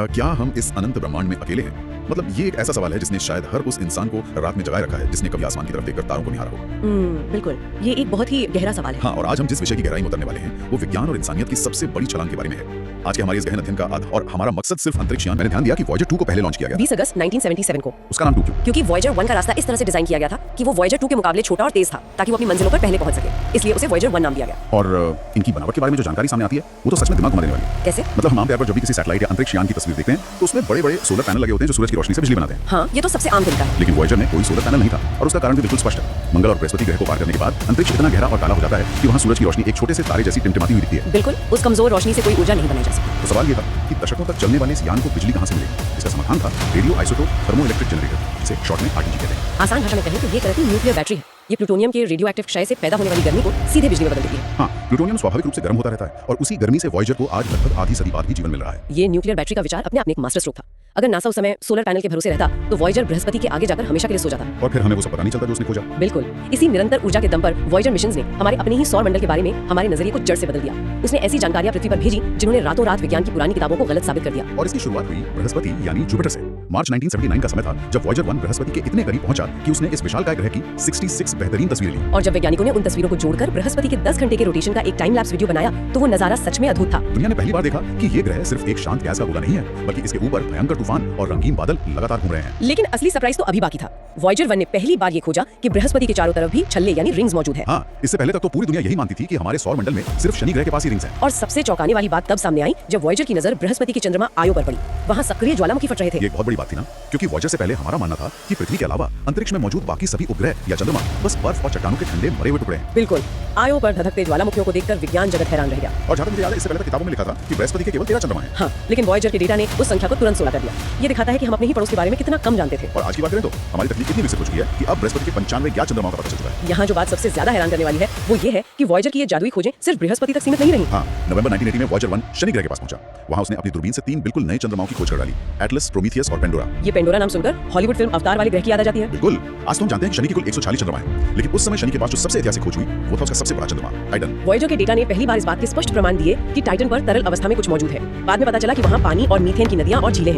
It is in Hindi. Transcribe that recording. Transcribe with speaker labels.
Speaker 1: क्या हम इस अनंत ब्रह्मांड में अकेले हैं? मतलब ये एक ऐसा सवाल है जिसने शायद हर उस इंसान को रात में जगाए रखा है जिसने कभी आसमान की तरफ देखकर तारों को निहारा हो।
Speaker 2: बिल्कुल, ये एक बहुत ही गहरा सवाल है।
Speaker 1: हाँ, और आज हम जिस विषय की गहराई में उतरने वाले हैं वो विज्ञान और इंसानियत की सबसे बड़ी छलांग के बारे में है। आज के हमारे इस गहन अध्ययन का आधा और हमारा मकसद सिर्फ अंतरिक्ष यान। मैंने ध्यान दिया कि वॉयेजर 2 को पहले लॉन्च किया गया
Speaker 2: 20 अगस्त 1977 को।
Speaker 1: उसका नाम 2 क्यों?
Speaker 2: क्योंकि वॉयेजर 1 का रास्ता इस तरह से डिजाइन किया गया था कि वो वॉयेजर 2 के मुकाबले छोटा और तेज था, ताकि वो अपनी मंजिलों पर पहले पहुंच सके। इसलिए उसे वॉयेजर 1 नाम दिया गया।
Speaker 1: और इनकी बनावट के बारे में जो जानकारी सामने आती है वो तो सच में दिमाग घुमा देने वाली है।
Speaker 2: कैसे?
Speaker 1: मतलब हम आमतौर पर जब भी किसी सैटेलाइट या अंतरिक्ष यान की तस्वीर देखते हैं तो उसमें बड़े-बड़े सोलर पैनल लगे होते हैं जो सूरज की रोशनी से बिजली बनाते हैं।
Speaker 2: हाँ, ये तो सबसे आम तरीका है।
Speaker 1: लेकिन वॉयेजर में कोई सोलर पैनल नहीं था और उसका कारण भी बिल्कुल स्पष्ट है। मंगल और बृहस्पति ग्रह को पार करने के बाद अंतरिक्ष इतना गहरा और काला हो जाता है कि वहाँ सूरज की रोशनी एक छोटे से तारे जैसी टिमटिमाती हुई दिखती है।
Speaker 2: बिल्कुल, उस कमजोर रोशनी से कोई ऊर्जा नहीं बनाई जा सकती।
Speaker 1: तो सवाल ये था कि दशकों तक चलने वाले इस यान को बिजली कहाँ से मिलेगी? इसका समाधान था radio isotope thermo electric generator, जिसे शॉर्ट में आरटीजी कहते हैं।
Speaker 2: आसान भाषा में कहें तो ये तरह की न्यूक्लियर बैटरी है। ये प्लूटोनियम के रेडियो एक्टिव क्षय से पैदा होने वाली गर्मी को सीधे बिजली में बदल देती है।
Speaker 1: हाँ, प्लूटोनियम स्वाभाविक रूप से गर्म होता रहता है और उसी गर्मी से वॉयेजर को आज लगभग आधी सदी बाद भी जीवन मिल रहा है।
Speaker 2: ये न्यूक्लियर बैटरी का विचार अपने आप में एक मास्टर स्ट्रोक था। अगर नासा उस समय सोलर पैनल के भरोसे रहता तो वॉयेजर बृहस्पति के आगे जाकर हमेशा के लिए सो जाता।
Speaker 1: और फिर हमें वो सब पता नहीं चलता जो उसने खोजा।
Speaker 2: बिल्कुल, इसी निरंतर ऊर्जा के दम पर वॉयेजर मिशंस ने हमारे अपने ही सौर मंडल के बारे में हमारे नजरिए को जड़ से बदल दिया। उसने ऐसी जानकारियां पृथ्वी पर भेजी जिन्होंने रातों रात विज्ञान की पुरानी किताबों को गलत साबित कर दिया।
Speaker 1: और इसकी शुरुआत हुई बृहस्पति यानी जुपिटर से। मार्च 1979 का समय था जब वॉयेजर 1 बृहस्पति के इतने करीब पहुंचा कि उसने इस विशालकाय ग्रह की 66 बेहतरीन तस्वीरें ली।
Speaker 2: और जब वैज्ञानिकों ने उन तस्वीरों को जोड़कर बृहस्पति के 10 घंटे के रोटेशन का एक टाइम लैप्स वीडियो बनाया तो वो नजारा सच में अद्भुत था।
Speaker 1: दुनिया ने पहली बार देखा कि ये ग्रह सिर्फ एक शांत गैस का गोला नहीं है, बल्कि इसके ऊपर भयंकर तूफान और रंगीन बादल लगातार घूम रहे हैं।
Speaker 2: लेकिन असली सरप्राइज तो अभी बाकी था। वॉयेजर 1 ने पहली बार ये खोजा कि बृहस्पति के चारों तरफ भी छल्ले यानी रिंग्स मौजूद है।
Speaker 1: हाँ, इससे पहले तक तो पूरी दुनिया यही मानती थी कि हमारे सौर मंडल में सिर्फ शनि ग्रह के पास ही रिंग्स हैं।
Speaker 2: और सबसे चौंकाने वाली बात तब सामने आई जब वॉयेजर की नजर बृहस्पति के चंद्रमा आयो पर पड़ी। वहाँ सक्रिय ज्वालामुखी फट रहे थे।
Speaker 1: ये एक बहुत बड़ी बात थी ना, क्योंकि वॉयेजर से पहले हमारा मानना था कि पृथ्वी के अलावा अंतरिक्ष में मौजूद बाकी सभी उपग्रह या चंद्रमा बस बर्फ और चट्टानों के ठंडे मरे हुए टुकड़े हैं।
Speaker 2: बिल्कुल, आयो पर धधकते ज्वालामुखियों को देखकर विज्ञान जगत हैरान रह गया।
Speaker 1: और जहाँ तक मुझे याद है इससे पहले तक किताबों में लिखा था कि बृहस्पति के केवल 13 चंद्रमा हैं।
Speaker 2: हाँ, लेकिन वॉयेजर के डेटा ने उस संख्या को तुरंत 16 कर दिया। ये दिखाता है कि हम अपने ही पड़ोस के बारे में कितना कम जानते थे।
Speaker 1: और आज की बात करें तो हमारी तकनीक इतनी विकसित हो चुकी है कि अब बृहस्पति के 95 ज्ञात चंद्रमाओं का पता चल चुका है।
Speaker 2: यहाँ जो बात सबसे ज्यादा हैरान करने वाली है वो ये है कि वॉयेजर की ये जादुई खोजें सिर्फ बृहस्पति तक सीमित नहीं रही।
Speaker 1: हाँ, नवंबर 1980 में वॉयेजर 1 शनि ग्रह के पास पहुंचा। वहाँ उसने अपनी दूरबीन से 3 बिल्कुल नए चंद्रमाओं की खोज कर डाली, एटलस, प्रोमीथियस और पेंडोरा।
Speaker 2: ये पेंडोरा नाम सुनकर हॉलीवुड फिल्म अवतार वाले ग्रह की याद आ जाती है।
Speaker 1: बिल्कुल, आज तो हम जानते हैं कि शनि के कुल 140 चंद्रमा हैं, लेकिन उस समय शनि के पास जो सबसे ऐतिहासिक खोज हुई वो था उसका सबसे बड़ा चंद्रमा टाइटन।
Speaker 2: वॉयेजर के डेटा ने पहली बार इस बात के स्पष्ट प्रमाण दिए कि टाइटन पर तरल अवस्था में कुछ मौजूद है। बाद में पता चला कि वहाँ पानी और मीथेन की नदियां और झीलें हैं।